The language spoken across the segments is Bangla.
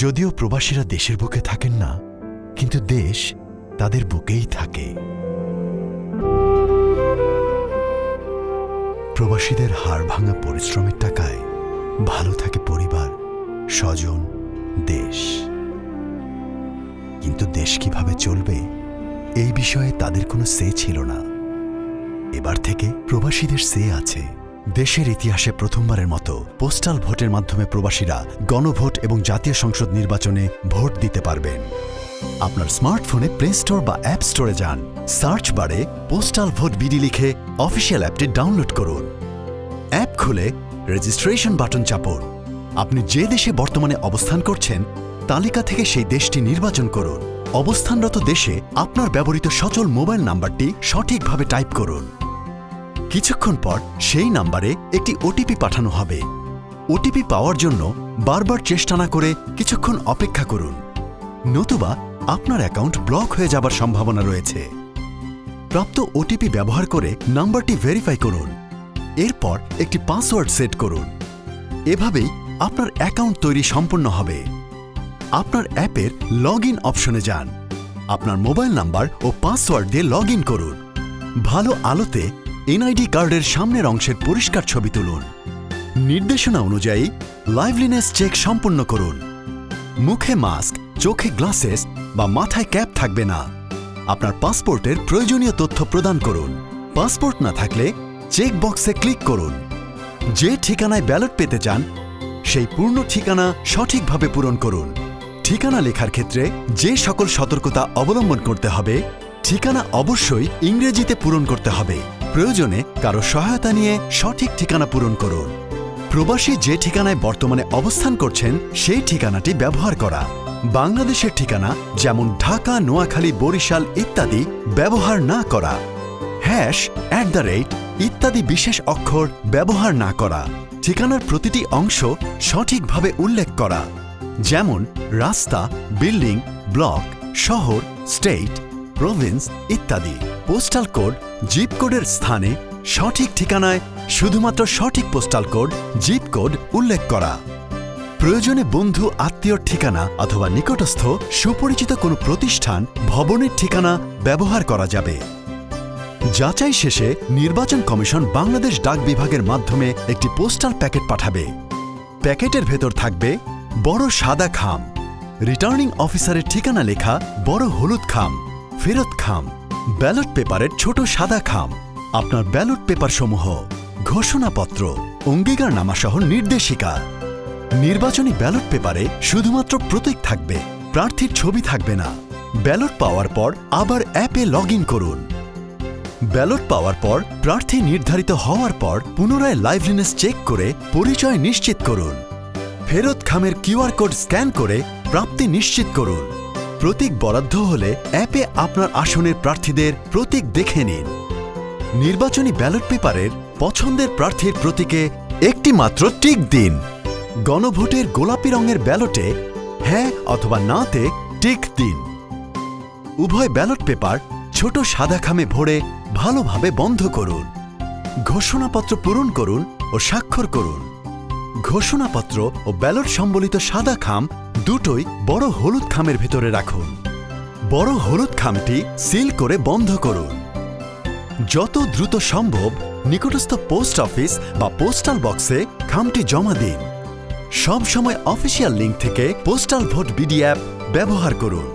যদিও প্রবাসীরা দেশের বুকে থাকেন না, কিন্তু দেশ তাদের বুকেই থাকে। প্রবাসীদের হাড় ভাঙা পরিশ্রমের টাকায় ভালো থাকে পরিবার, স্বজন, দেশ। কিন্তু দেশ কিভাবে চলবে এই বিষয়ে তাদের কোনো সে ছিল না। এবার থেকে প্রবাসীদের সে আছে। দেশের ইতিহাসে প্রথমবারের মতো পোস্টাল ভোটের মাধ্যমে প্রবাসীরা গণভোট এবং জাতীয় সংসদ নির্বাচনে ভোট দিতে পারবেন। আপনার স্মার্টফোনে প্লে স্টোর বা অ্যাপ স্টোরে যান, সার্চ বারে পোস্টাল ভোট বিডি লিখে অফিসিয়াল অ্যাপটি ডাউনলোড করুন। অ্যাপ খুলে রেজিস্ট্রেশন বাটন চাপুন। আপনি যে দেশে বর্তমানে অবস্থান করছেন তালিকা থেকে সেই দেশটি নির্বাচন করুন। অবস্থানরত দেশে আপনার ব্যবহৃত সচল মোবাইল নাম্বারটি সঠিকভাবে টাইপ করুন। কিছুক্ষণ পর সেই নাম্বারে একটি ওটিপি পাঠানো হবে। ওটিপি পাওয়ার জন্য বারবার চেষ্টা না করে কিছুক্ষণ অপেক্ষা করুন, নতুবা আপনার অ্যাকাউন্ট ব্লক হয়ে যাবার সম্ভাবনা রয়েছে। প্রাপ্ত ওটিপি ব্যবহার করে নাম্বারটি ভেরিফাই করুন। এরপর একটি পাসওয়ার্ড সেট করুন। এভাবেই আপনার অ্যাকাউন্ট তৈরি সম্পন্ন হবে। আপনার অ্যাপের লগ ইন অপশনে যান। আপনার মোবাইল নাম্বার ও পাসওয়ার্ড দিয়ে লগ ইন করুন। ভালো আলোতে এনআইডি কার্ডের সামনের অংশের পরিষ্কার ছবি তুলুন। নির্দেশনা অনুযায়ী লাইভলিনেস চেক সম্পন্ন করুন। মুখে মাস্ক, চোখে গ্লাসেস বা মাথায় ক্যাপ থাকবে না। আপনার পাসপোর্টের প্রয়োজনীয় তথ্য প্রদান করুন। পাসপোর্ট না থাকলে চেক বক্সে ক্লিক করুন। যে ঠিকানায় ব্যালট পেতে চান সেই পূর্ণ ঠিকানা সঠিকভাবে পূরণ করুন। ঠিকানা লেখার ক্ষেত্রে যে সকল সতর্কতা অবলম্বন করতে হবে, ঠিকানা অবশ্যই ইংরেজিতে পূরণ করতে হবে। প্রয়োজনে কারো সহায়তা নিয়ে সঠিক ঠিকানা পূরণ করুন। প্রবাসী যে ঠিকানায় বর্তমানে অবস্থান করছেন সেই ঠিকানাটি ব্যবহার করা। বাংলাদেশের ঠিকানা যেমন ঢাকা, নোয়াখালী, বরিশাল ইত্যাদি ব্যবহার না করা। # ইত্যাদি বিশেষ অক্ষর ব্যবহার না করা। ঠিকানার প্রতিটি অংশ সঠিকভাবে উল্লেখ করা, যেমন রাস্তা, বিল্ডিং, ব্লক, শহর, স্টেট, প্রভিন্স ইত্যাদি। পোস্টাল কোড, জিপ কোডের স্থানে সঠিক ঠিকানায় শুধুমাত্র সঠিক পোস্টাল কোড, জিপ কোড উল্লেখ করা। প্রয়োজনে বন্ধু, আত্মীয়র ঠিকানা অথবা নিকটস্থ সুপরিচিত কোনো প্রতিষ্ঠান, ভবনের ঠিকানা ব্যবহার করা যাবে। যাচাই শেষে নির্বাচন কমিশন বাংলাদেশ ডাক বিভাগের মাধ্যমে একটি পোস্টাল প্যাকেট পাঠাবে। প্যাকেটের ভেতর থাকবে বড় সাদা খাম, রিটার্নিং অফিসারের ঠিকানা লেখা বড় হলুদ খাম, ফেরত খাম, ব্যালট পেপারের ছোট সাদা খাম, আপনার ব্যালট পেপার সমূহ, ঘোষণাপত্র, অঙ্গীকারনামাসহ নির্দেশিকা। নির্বাচনী ব্যালট পেপারে শুধুমাত্র প্রতীক থাকবে, প্রার্থীর ছবি থাকবে না। ব্যালট পাওয়ার পর আবার অ্যাপে লগ ইন করুন। ব্যালট পাওয়ার পর প্রার্থী নির্ধারিত হওয়ার পর পুনরায় লাইভলিনেস চেক করে পরিচয় নিশ্চিত করুন। ফেরত খামের কিউআর কোড স্ক্যান করে প্রাপ্তি নিশ্চিত করুন। প্রতীক বরাদ্দ হলে অ্যাপে আপনার আসনের প্রার্থীদের প্রতীক দেখে নিন। নির্বাচনী ব্যালট পেপারের পছন্দের প্রার্থীর প্রতীকে একটি মাত্র টিক দিন। গণভোটের গোলাপি রঙের ব্যালটে হ্যাঁ অথবা নাতে টিক দিন। উভয় ব্যালট পেপার ছোট সাদা খামে ভরে ভালোভাবে বন্ধ করুন। ঘোষণাপত্র পূরণ করুন ও স্বাক্ষর করুন। ঘোষণাপত্র ও ব্যালট সম্বলিত সাদা খাম দুটোই বড় হলুদ খামের ভেতরে রাখুন। বড় হলুদ খামটি সিল করে বন্ধ করুন। যত দ্রুত সম্ভব নিকটস্থ পোস্ট অফিস বা পোস্টাল বক্সে খামটি জমা দিন। সব সময় অফিসিয়াল লিঙ্ক থেকে পোস্টাল ভোট বিডি অ্যাপ ব্যবহার করুন।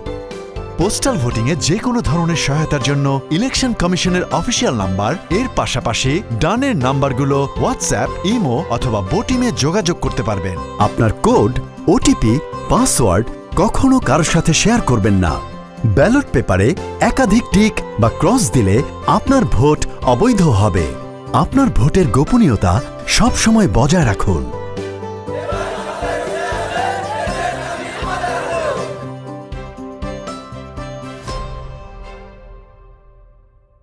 পোস্টাল ভোটিংয়ে যে কোনো ধরনের সহায়তার জন্য ইলেকশন কমিশনের অফিসিয়াল নাম্বার এর পাশাপাশি ডানের নাম্বারগুলো হোয়াটসঅ্যাপ, ইমো অথবা বোটিমে যোগাযোগ করতে পারবেন। আপনার কোড, ওটিপি, পাসওয়ার্ড কখনো কারোর সাথে শেয়ার করবেন না। ব্যালট পেপারে একাধিক টিক বা ক্রস দিলে আপনার ভোট অবৈধ হবে। আপনার ভোটের গোপনীয়তা সবসময় বজায় রাখুন।